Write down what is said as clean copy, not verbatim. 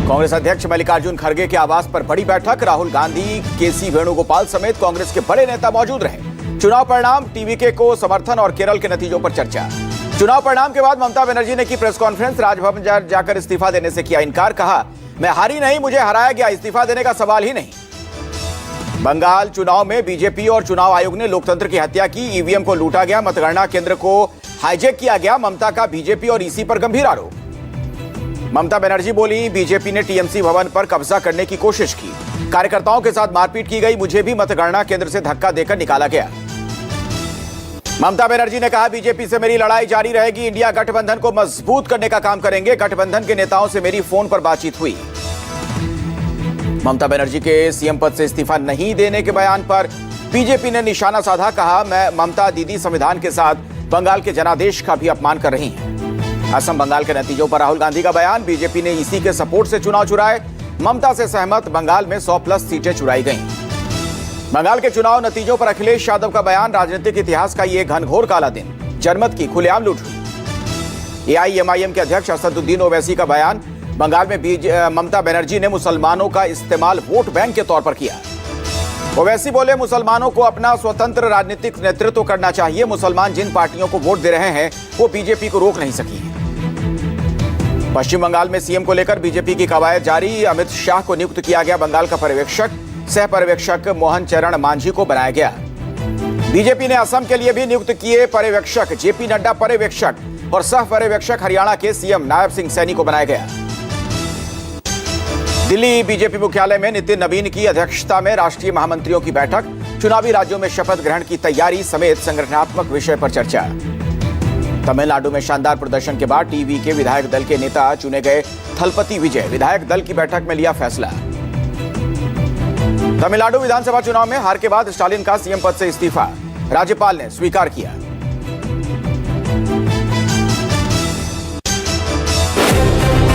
कांग्रेस अध्यक्ष मल्लिकार्जुन खड़गे के आवास पर बड़ी बैठक। राहुल गांधी, केसी वेणुगोपाल समेत कांग्रेस के बड़े नेता मौजूद रहे। चुनाव परिणाम, टीवीके को समर्थन और केरल के नतीजों पर चर्चा। चुनाव परिणाम के बाद ममता बनर्जी ने की प्रेस कॉन्फ्रेंस। राजभवन जाकर इस्तीफा देने से किया इनकार। कहा, मैं हारी नहीं, मुझे हराया गया, इस्तीफा देने का सवाल ही नहीं। बंगाल चुनाव में बीजेपी और चुनाव आयोग ने लोकतंत्र की हत्या की। ईवीएम को लूटा गया, मतगणना केंद्र को हाईजैक किया गया। ममता का बीजेपी और ईसी पर गंभीर आरोप। ममता बनर्जी बोली, बीजेपी ने टीएमसी भवन पर कब्जा करने की कोशिश की, कार्यकर्ताओं के साथ मारपीट की गई, मुझे भी मतगणना केंद्र से धक्का देकर निकाला गया। ममता बनर्जी ने कहा, बीजेपी से मेरी लड़ाई जारी रहेगी, इंडिया गठबंधन को मजबूत करने का काम करेंगे। गठबंधन के नेताओं से मेरी फोन पर बातचीत हुई। ममता बनर्जी के सीएम पद से इस्तीफा नहीं देने के बयान पर बीजेपी ने निशाना साधा। कहा, मैं ममता दीदी संविधान के साथ बंगाल के जनादेश का भी अपमान कर रही हैं। असम बंगाल के नतीजों पर राहुल गांधी का बयान। बीजेपी ने ईसी के सपोर्ट से चुनाव चुराए, ममता से सहमत, बंगाल में 100+ सीटें चुराई गईं। बंगाल के चुनाव नतीजों पर अखिलेश यादव का बयान। राजनीतिक इतिहास का ये घनघोर काला दिन, जनमत की खुलेआम लूट हुई। एआईएमआईएम के अध्यक्ष असदुद्दीन ओवैसी का बयान। बंगाल में ममता बनर्जी ने मुसलमानों का इस्तेमाल वोट बैंक के तौर पर किया। ओवैसी बोले, मुसलमानों को अपना स्वतंत्र राजनीतिक नेतृत्व करना चाहिए। मुसलमान जिन पार्टियों को वोट दे रहे हैं वो बीजेपी को रोक नहीं सकी है। पश्चिम बंगाल में सीएम को लेकर बीजेपी की कवायद जारी। अमित शाह को नियुक्त किया गया बंगाल का पर्यवेक्षक। सह पर्यवेक्षक मोहन चरण मांझी को बनाया गया। बीजेपी ने असम के लिए भी नियुक्त किए पर्यवेक्षक। जेपी नड्डा पर्यवेक्षक और सह पर्यवेक्षक हरियाणा के सीएम नायब सिंह सैनी को बनाया गया। दिल्ली बीजेपी मुख्यालय में नितिन नवीन की अध्यक्षता में राष्ट्रीय महामंत्रियों की बैठक। चुनावी राज्यों में शपथ ग्रहण की तैयारी समेत संगठनात्मक विषय पर चर्चा। तमिलनाडु में शानदार प्रदर्शन के बाद टीवी के विधायक दल के नेता चुने गए थलपति विजय। विधायक दल की बैठक में लिया फैसला। तमिलनाडु विधानसभा चुनाव में हार के बाद स्टालिन का सीएम पद से इस्तीफा राज्यपाल ने स्वीकार किया।